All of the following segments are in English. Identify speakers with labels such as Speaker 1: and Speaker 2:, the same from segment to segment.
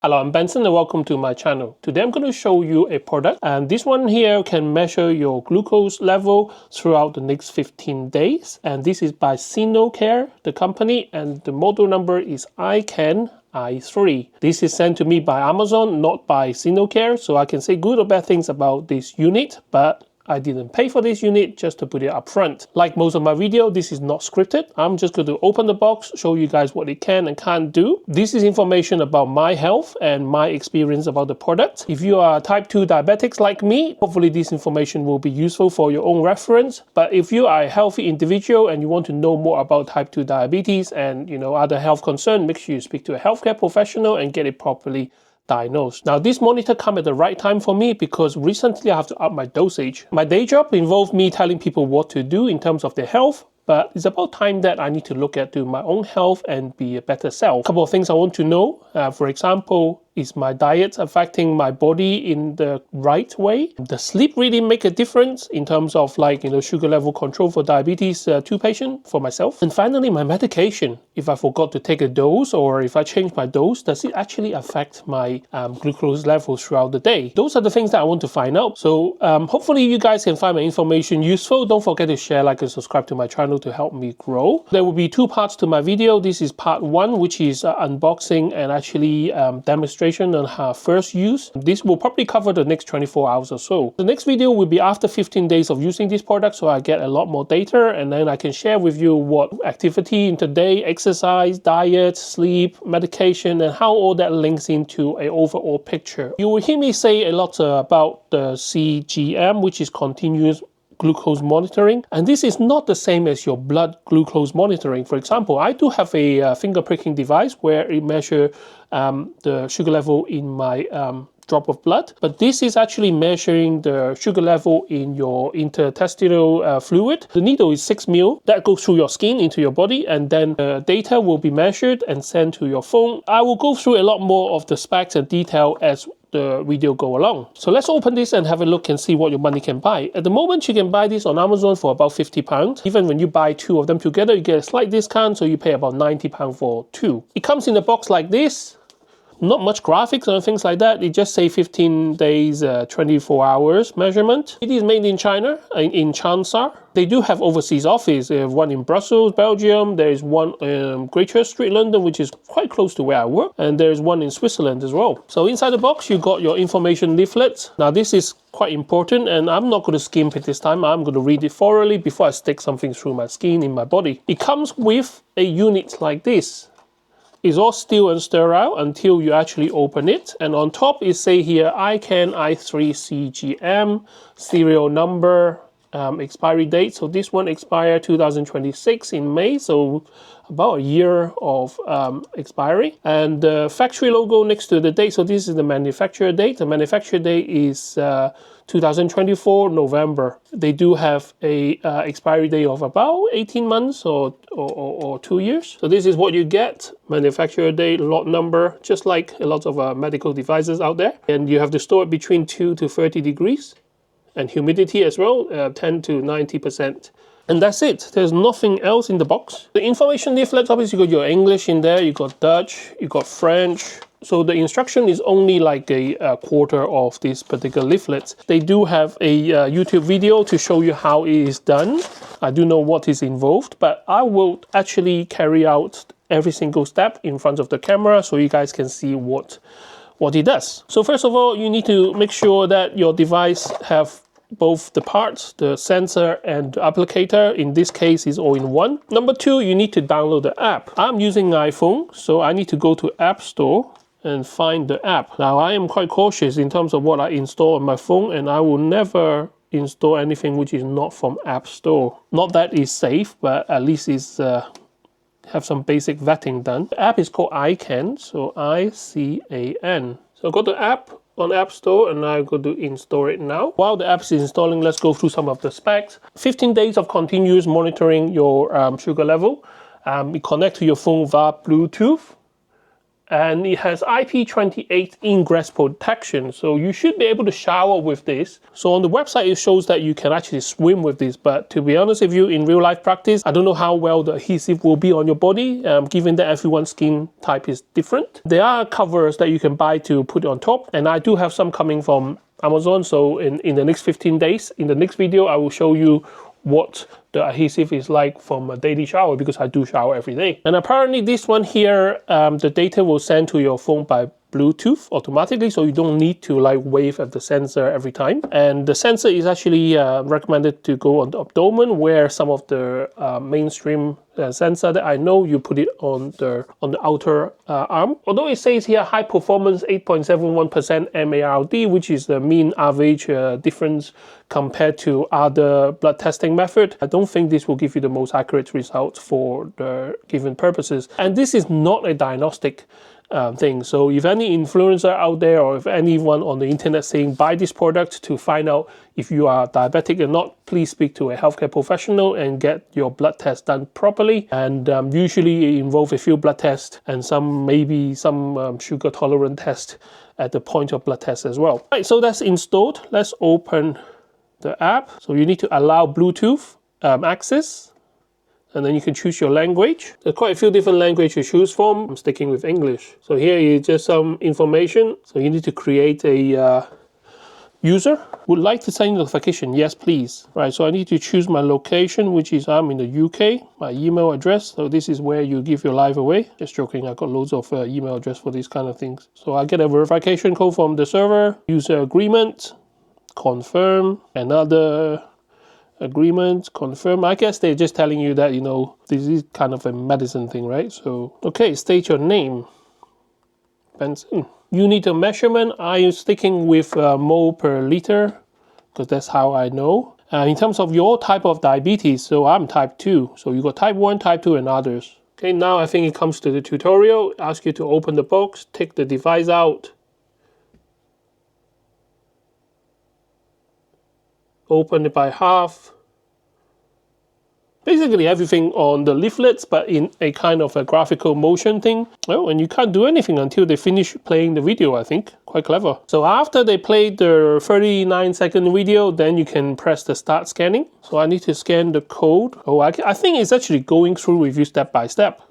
Speaker 1: Hello, I'm Benson and welcome to my channel. Today I'm going to show you a product, and this one here can measure your glucose level throughout the next 15 days. And this is by Sinocare, the company, and the model number is i3. This is sent to me by Amazon, not by Sinocare, so I can say good or bad things about this unit, but I didn't pay for this unit, just to put it up front. Like most of my video, this is not scripted. I'm just going to open the box, show you guys what it can and can't do. This is information about my health and my experience about the product. If you are type 2 diabetics like me, hopefully this information will be useful for your own reference. But if you are a healthy individual and you want to know more about type 2 diabetes and other health concerns, make sure you speak to a healthcare professional and get it properly diagnosed. Now, this monitor come at the right time for me because recently I have to up my dosage. My day job involved me telling people what to do in terms of their health, but it's about time that I need to look at my own health and be a better self. A couple of things I want to know, for example, is my diet affecting my body in the right way? Does sleep really make a difference in terms of sugar level control for diabetes 2 patient for myself? And finally, my medication. If I forgot to take a dose or if I change my dose, does it actually affect my glucose levels throughout the day? Those are the things that I want to find out. So hopefully you guys can find my information useful. Don't forget to share, like, and subscribe to my channel to help me grow. There will be 2 parts to my video. This is part 1, which is unboxing and actually demonstration on her first use. This will probably cover the next 24 hours or so. The next video will be after 15 days of using this product, so I get a lot more data, and then I can share with you what activity in the day, exercise, diet, sleep, medication, and how all that links into an overall picture. You will hear me say a lot about the CGM, which is continuous glucose monitoring, and this is not the same as your blood glucose monitoring. For example, I do have a finger pricking device where it measures the sugar level in my drop of blood, but this is actually measuring the sugar level in your interstitial fluid. The needle is 6 ml that goes through your skin into your body, and then the data will be measured and sent to your phone. I will go through a lot more of the specs and detail as the video go along. So let's open this and have a look and see what your money can buy. At the moment, you can buy this on Amazon for about £50. Even when you buy 2 of them together, you get a slight discount, so you pay about £90 for 2. It comes in a box like this. Not much graphics or things like that. It just say 15 days, 24 hours measurement. It is made in China, in Changsha. They do have overseas office. They have one in Brussels, Belgium. There is one in Great Church Street, London, which is quite close to where I work. And there is one in Switzerland as well. So inside the box, you got your information leaflet. Now this is quite important, and I'm not going to skim it this time. I'm going to read it thoroughly before I stick something through my skin in my body. It comes with a unit like this. It's all still and sterile until you actually open it. And on top it say here i3 CGM, serial number, expiry date. So this one expire 2026 in May, so about a year of expiry. And the factory logo next to the date. So this is the manufacturer date. The manufacturer date is 2024 November. They do have a expiry date of about 18 months or 2 years. So this is what you get: manufacturer date, lot number, just like a lot of medical devices out there. And you have to store it between 2 to 30 degrees, and humidity as well, 10 to 90%. And that's it. There's nothing else in the box. The information leaflet, obviously you got your English in there, you got Dutch, you got French. So the instruction is only like a quarter of this particular leaflet. They do have a YouTube video to show you how it is done. I do know what is involved, but I will actually carry out every single step in front of the camera so you guys can see what it does. So first of all, you need to make sure that your device have both the parts, the sensor and the applicator. In this case, is all in one. Number 2, you need to download the app. I'm using an iPhone, so I need to go to App Store and find the app. Now, I am quite cautious in terms of what I install on my phone, and I will never install anything which is not from App Store. Not that it's safe, but at least it's have some basic vetting done. The app is called iCan, so I-C-A-N. So go to app on App Store, and I'm going to install it now. While the app is installing, let's go through some of the specs. 15 days of continuous monitoring your sugar level. It connects to your phone via Bluetooth, and it has IP28 ingress protection, so you should be able to shower with this. So on the website it shows that you can actually swim with this, but to be honest with you, in real life practice, I don't know how well the adhesive will be on your body, given that everyone's skin type is different. There are covers that you can buy to put on top, and I do have some coming from Amazon, so in the next 15 days, in the next video, I will show you what the adhesive is like from a daily shower, because I do shower every day. And apparently this one here, the data will send to your phone by Bluetooth automatically, so you don't need to like wave at the sensor every time. And the sensor is actually recommended to go on the abdomen, where some of the mainstream sensor that I know, you put it on the outer arm. Although it says here high performance 8.71% MARD, which is the mean average difference compared to other blood testing method, I don't think this will give you the most accurate results for the given purposes. And this is not a diagnostic thing. So if any influencer out there, or if anyone on the internet saying buy this product to find out if you are diabetic or not, please speak to a healthcare professional and get your blood test done properly. And usually it involves a few blood tests and maybe some sugar tolerant test at the point of blood test as well. Right, so that's installed. Let's open the app. So you need to allow Bluetooth access, and then you can choose your language. There's quite a few different languages to choose from. I'm sticking with English. So here is just some information. So you need to create a user. Would like to send notification? Yes, please. Right, so I need to choose my location, which is I'm in the UK, my email address. So this is where you give your life away. Just joking, I got loads of email address for these kind of things. So I get a verification code from the server, user agreement, confirm, another agreement, confirm. I guess they're just telling you that, you know, this is kind of a medicine thing, right? So, okay, state your name. Benson. Unit of measurement, I am sticking with mole per liter, because that's how I know. In terms of your type of diabetes, so I'm type 2. So you got type 1, type 2, and others. Okay, now I think it comes to the tutorial. Ask you to open the box, take the device out. Open it by half. Basically everything on the leaflets, but in a kind of a graphical motion thing. Oh, and you can't do anything until they finish playing the video, I think. Quite clever. So after they play the 39-second video, then you can press the start scanning. So I need to scan the code. Oh, I think it's actually going through with you step by step.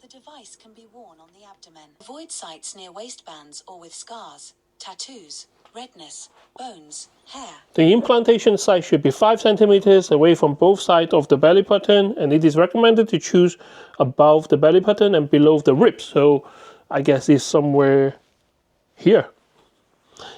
Speaker 2: The device can be worn on the abdomen. Avoid sites near waistbands or with scars, tattoos, redness, bones, hair.
Speaker 1: The implantation site should be 5 centimeters away from both sides of the belly button, and it is recommended to choose above the belly button and below the ribs. So I guess it's somewhere here.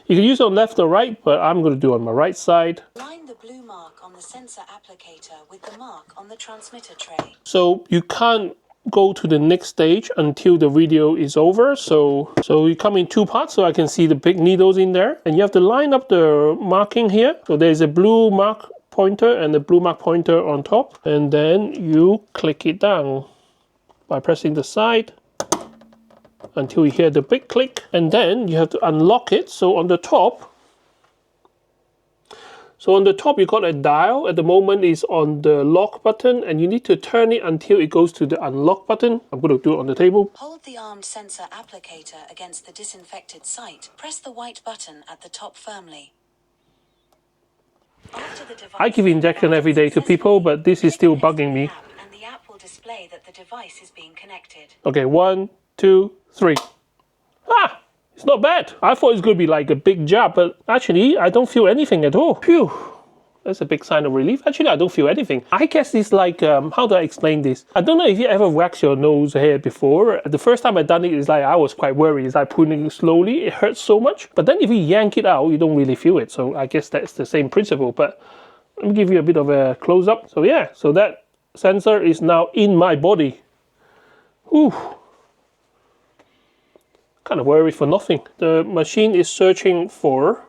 Speaker 1: You can use it on left or right, but I'm going to do it on my right side.
Speaker 2: Line the blue mark on the sensor applicator with the mark on the transmitter tray.
Speaker 1: So you can't go to the next stage until the video is over. So you come in 2 parts, so I can see the big needles in there, and you have to line up the marking here. So there's a blue mark pointer and a blue mark pointer on top, and then you click it down by pressing the side until you hear the big click, and then you have to unlock it. So on the top you got a dial. At the moment is on the lock button, and you need to turn it until it goes to the unlock button. I'm going to do it on the table.
Speaker 2: Hold the armed sensor applicator against the disinfected site. Press the white button at the top firmly.
Speaker 1: I give injection every day to people, but this is still bugging me.
Speaker 2: And the app will display that the device is being connected.
Speaker 1: Okay, 1, 2, 3. Ah! It's not bad. I thought it was going to be like a big jab, but actually I don't feel anything at all. Phew. That's a big sign of relief. Actually, I don't feel anything. I guess it's like, how do I explain this? I don't know if you ever waxed your nose hair before. The first time I done it, it's like I was quite worried. It's like pulling it slowly. It hurts so much. But then if you yank it out, you don't really feel it. So I guess that's the same principle. But let me give you a bit of a close-up. So yeah, so that sensor is now in my body. Whew. Kind of worried for nothing. The machine is searching for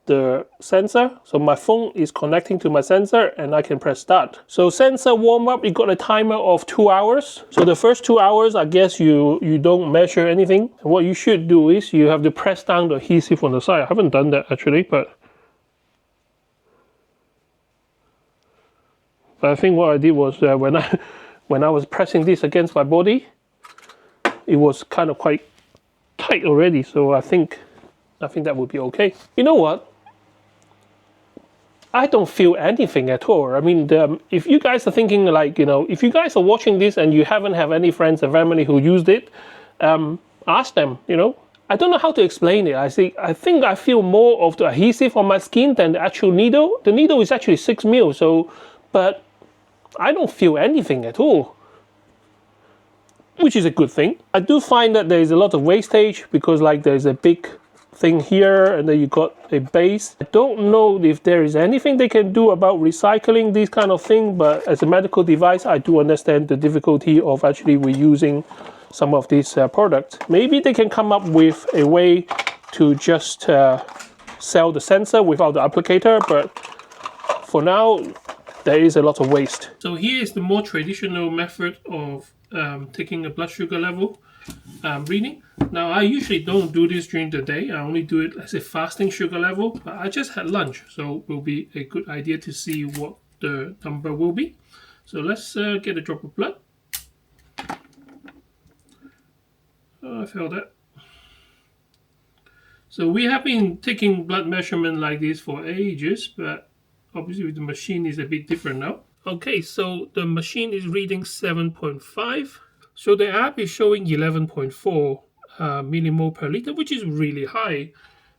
Speaker 1: the sensor. So my phone is connecting to my sensor, and I can press start. So sensor warm up, it got a timer of 2 hours. So the first 2 hours, I guess you don't measure anything. And what you should do is you have to press down the adhesive on the side. I haven't done that actually, but I think what I did was when I was pressing this against my body, it was kind of quite tight already, so I think that would be okay. You know what? I don't feel anything at all. I mean, if you guys are thinking like, you know, if you guys are watching this and you haven't have any friends or family who used it, ask them, you know. I don't know how to explain it. I think I feel more of the adhesive on my skin than the actual needle. The needle is actually 6 mil, so, but I don't feel anything at all, which is a good thing. I do find that there is a lot of wastage because like there's a big thing here and then you got a base. I don't know if there is anything they can do about recycling this kind of thing, but as a medical device I do understand the difficulty of actually reusing some of these products. Maybe they can come up with a way to just sell the sensor without the applicator, but for now there is a lot of waste. So here is the more traditional method of taking a blood sugar level reading. Now I usually don't do this during the day. I only do it as a fasting sugar level, but I just had lunch, so it will be a good idea to see what the number will be. So let's get a drop of blood. Oh, I felt that. So we have been taking blood measurement like this for ages, but obviously the machine is a bit different now. Okay, so the machine is reading 7.5. So the app is showing 11.4 millimole per liter, which is really high.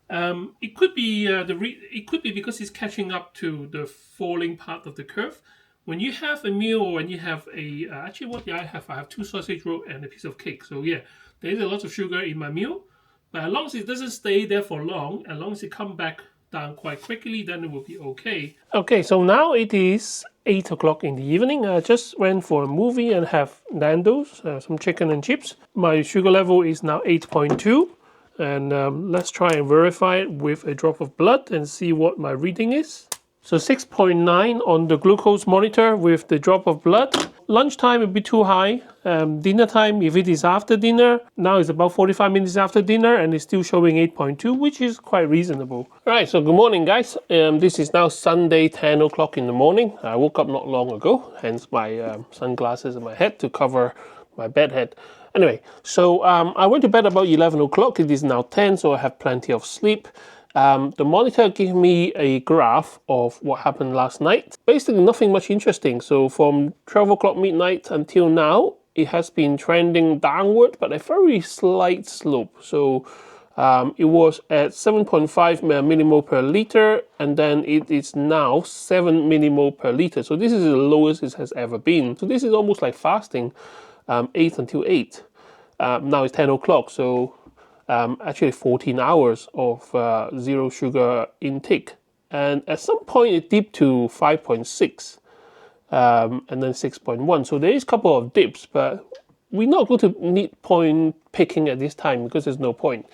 Speaker 1: It could be it could be because it's catching up to the falling part of the curve. When you have a meal or when you have a actually what I have 2 sausage roll and a piece of cake. So yeah, there is a lot of sugar in my meal, but as long as it doesn't stay there for long, as long as it comes back down quite quickly, then it will be okay. Okay, so now it is 8 o'clock in the evening. I just went for a movie and have Nando's, some chicken and chips. My sugar level is now 8.2, and let's try and verify it with a drop of blood and see what my reading is. So 6.9 on the glucose monitor with the drop of blood. Lunchtime will be too high. Dinner time, if it is after dinner, now it's about 45 minutes after dinner and it's still showing 8.2, which is quite reasonable. Alright, so good morning guys. This is now Sunday 10 o'clock in the morning. I woke up not long ago, hence my sunglasses and my head to cover my bed head. Anyway, so I went to bed about 11 o'clock. It is now 10, so I have plenty of sleep. The monitor gave me a graph of what happened last night. Basically nothing much interesting. So from 12 o'clock midnight until now, it has been trending downward, but a very slight slope. So it was at 7.5 millimole per liter, and then it is now 7 millimole per liter. So this is the lowest it has ever been. So this is almost like fasting, 8 until 8. Now it's 10 o'clock, so actually 14 hours of zero sugar intake, and at some point it dipped to 5.6 and then 6.1. So there is a couple of dips, but we're not going to need point picking at this time because there's no point.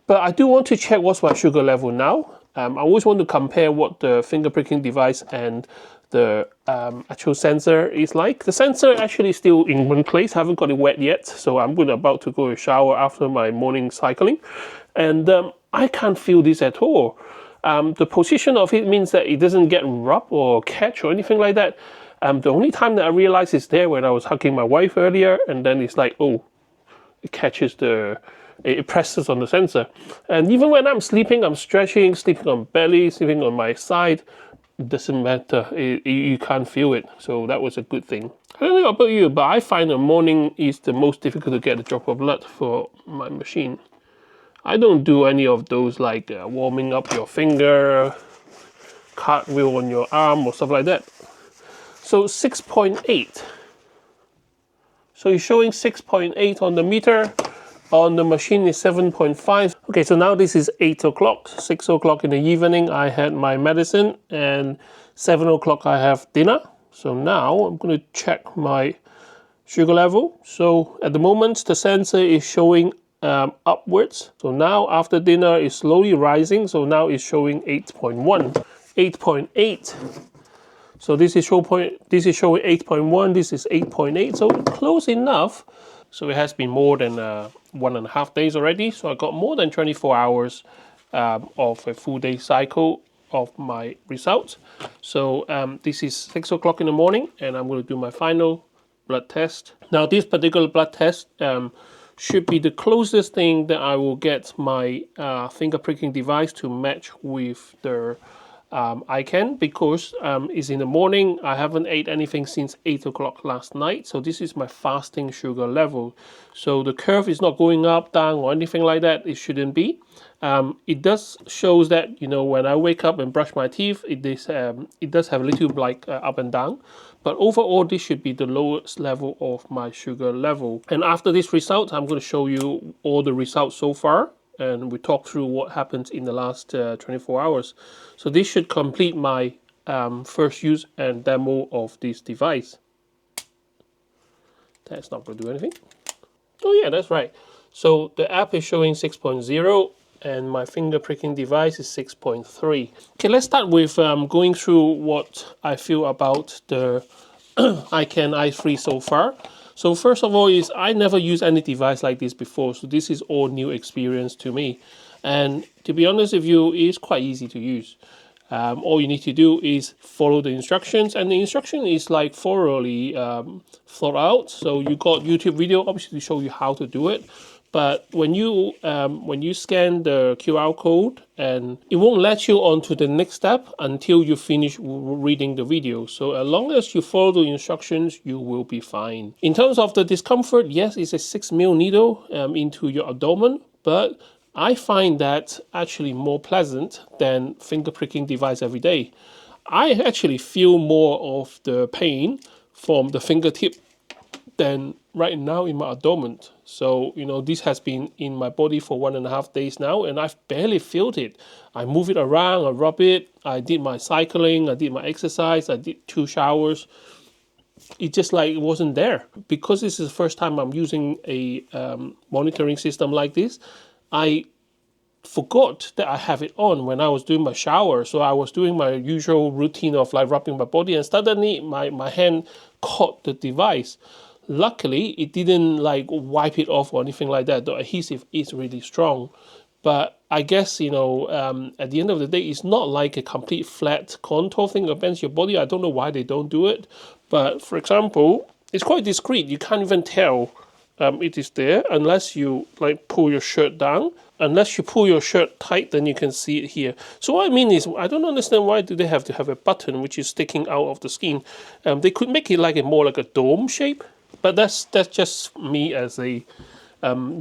Speaker 1: But I do want to check what's my sugar level now. I always want to compare what the finger pricking device and the actual sensor is like. The sensor actually is still in one place. I haven't got it wet yet, so I'm about to go to shower after my morning cycling, and I can't feel this at all. The position of it means that it doesn't get rubbed or catch or anything like that. The only time that I realized it's there when I was hugging my wife earlier, and then it's like, oh, it catches it presses on the sensor. And even when I'm sleeping, I'm stretching, sleeping on belly, sleeping on my side, it doesn't matter. You can't feel it. So that was a good thing. I don't know about you, but I find the morning is the most difficult to get a drop of blood for my machine. I don't do any of those like warming up your finger, cartwheel on your arm or stuff like that. So 6.8. So you're showing 6.8 on the meter. On the machine is 7.5. Okay, so now this is 8 o'clock. 6 o'clock in the evening, I had my medicine, and 7 o'clock I have dinner. So now I'm going to check my sugar level. So at the moment, the sensor is showing upwards. So now after dinner, it's slowly rising. So now it's showing 8.1, 8.8. So this is showing 8.1. This is 8.8. So close enough. So it has been more than 1.5 days already. So I got more than 24 hours of a full day cycle of my results. So this is 6 o'clock in the morning, and I'm going to do my final blood test. Now this particular blood test should be the closest thing that I will get my finger pricking device to match with the ICANN, because it's in the morning. I haven't ate anything since 8 o'clock last night, so this is my fasting sugar level. So the curve is not going up, down, or anything like that. It shouldn't be. It does shows that, you know, when I wake up and brush my teeth, it does have a little like up and down, but overall this should be the lowest level of my sugar level. And after this result, I'm going to show you all the results so far, and we talk through what happens in the last 24 hours. So this should complete my first use and demo of this device. That's not going to do anything. Oh yeah, that's right. So the app is showing 6.0 and my finger pricking device is 6.3. Okay, let's start with going through what I feel about the ICANN i3 so far. So first of all is I never used any device like this before, so this is all new experience to me. And to be honest with you, it's quite easy to use. All you need to do is follow the instructions, and the instruction is like thoroughly thought out. So you got YouTube video obviously to show you how to do it. But when you scan the QR code, and it won't let you on to the next step until you finish reading the video. So as long as you follow the instructions, you will be fine. In terms of the discomfort, yes, it's a 6mm needle into your abdomen, but I find that actually more pleasant than finger pricking device every day. I actually feel more of the pain from the fingertip than right now in my abdomen. So, you know, this has been in my body for 1.5 days now, and I've barely felt it. I move it around, I rub it, I did my cycling, I did my exercise, I did 2 showers. It just like it wasn't there. Because this is the first time I'm using a monitoring system like this, I forgot that I have it on when I was doing my shower. So I was doing my usual routine of like rubbing my body, and suddenly my hand caught the device. Luckily, it didn't like wipe it off or anything like that. The adhesive is really strong. But I guess, you know, at the end of the day, it's not like a complete flat contour thing against your body. I don't know why they don't do it. But for example, it's quite discreet. You can't even tell it is there unless you like pull your shirt down. Unless you pull your shirt tight, then you can see it here. So what I mean is, I don't understand why do they have to have a button which is sticking out of the skin. They could make it like more like a dome shape. But that's just me as a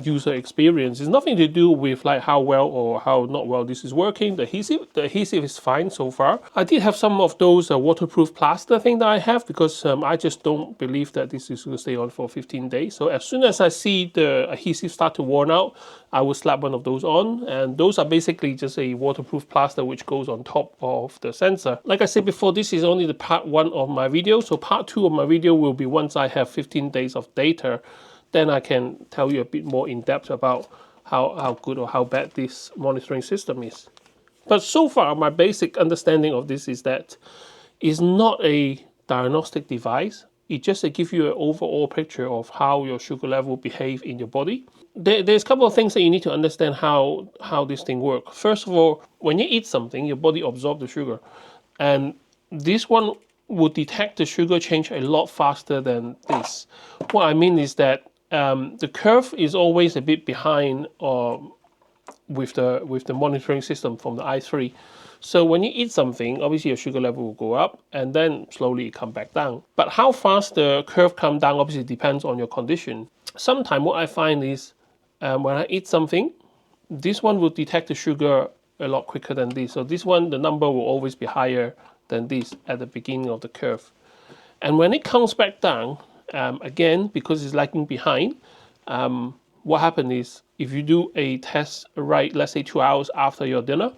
Speaker 1: user experience. It's nothing to do with like how well or how not well this is working. The adhesive is fine so far. I did have some of those waterproof plaster thing that I have, because I just don't believe that this is going to stay on for 15 days. So as soon as I see the adhesive start to worn out, I will slap one of those on, and those are basically just a waterproof plaster which goes on top of the sensor. Like I said before, this is only the part 1 of my video, so part 2 of my video will be once I have 15 days of data. Then I can tell you a bit more in depth about how good or how bad this monitoring system is. But so far, my basic understanding of this is that it's not a diagnostic device. It just gives you an overall picture of how your sugar level behave in your body. There's a couple of things that you need to understand how this thing works. First of all, when you eat something, your body absorbs the sugar. And this one will detect the sugar change a lot faster than this. What I mean is that the curve is always a bit behind with the monitoring system from the i3. So when you eat something, obviously your sugar level will go up, and then slowly it come back down. But how fast the curve come down obviously depends on your condition. Sometimes what I find is when I eat something, this one will detect the sugar a lot quicker than this. So this one, the number will always be higher than this at the beginning of the curve. And when it comes back down, again, because it's lagging behind, what happens is if you do a test right, let's say 2 hours after your dinner,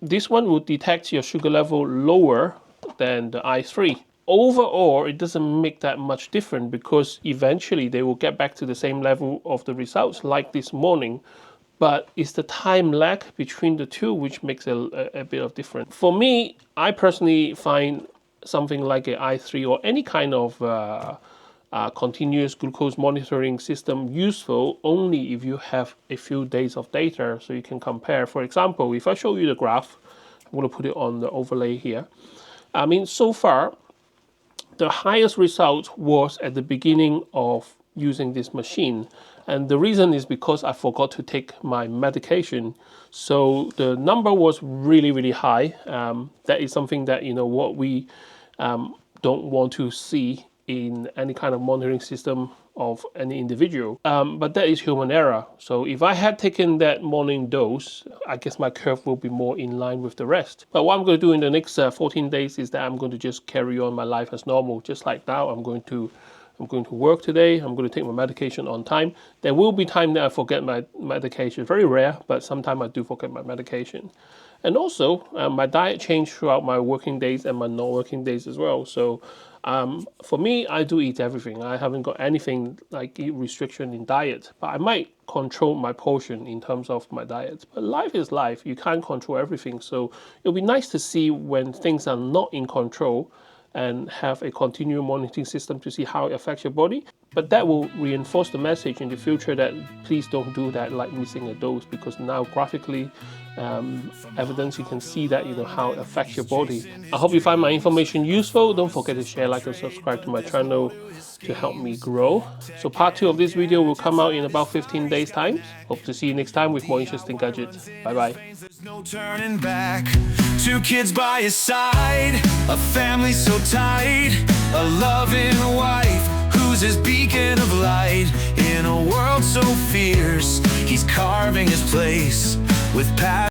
Speaker 1: this one will detect your sugar level lower than the i3. Overall, it doesn't make that much difference, because eventually they will get back to the same level of the results like this morning. But it's the time lag between the two which makes a bit of difference. For me, I personally find something like an i3 or any kind of continuous glucose monitoring system useful only if you have a few days of data so you can compare. For example, if I show you the graph, I'm going to put it on the overlay here. I mean, so far, the highest result was at the beginning of using this machine. And the reason is because I forgot to take my medication. So the number was really, really high. That is something that, what we don't want to see in any kind of monitoring system of any individual. But that is human error. So if I had taken that morning dose, I guess my curve will be more in line with the rest. But what I'm going to do in the next 14 days is that I'm going to just carry on my life as normal. Just like now, I'm going to work today. I'm going to take my medication on time. There will be time that I forget my medication. Very rare, but sometimes I do forget my medication. And also, my diet changed throughout my working days and my non-working days as well. So for me, I do eat everything. I haven't got anything like restriction in diet, but I might control my portion in terms of my diet. But life is life. You can't control everything. So it'll be nice to see when things are not in control and have a continual monitoring system to see how it affects your body. But that will reinforce the message in the future that please don't do that, like missing a dose, because now graphically evidence, you can see that how it affects your body. I hope you find my information useful. Don't forget to share, like, and subscribe to my channel to help me grow. So part 2 of this video will come out in about 15 days time. Hope to see you next time with more interesting gadgets. Bye bye.
Speaker 3: There's no turning back. 2 kids by his side, a family so tight, a loving wife who's his beacon of light. In a world so fierce, he's carving his place with passion.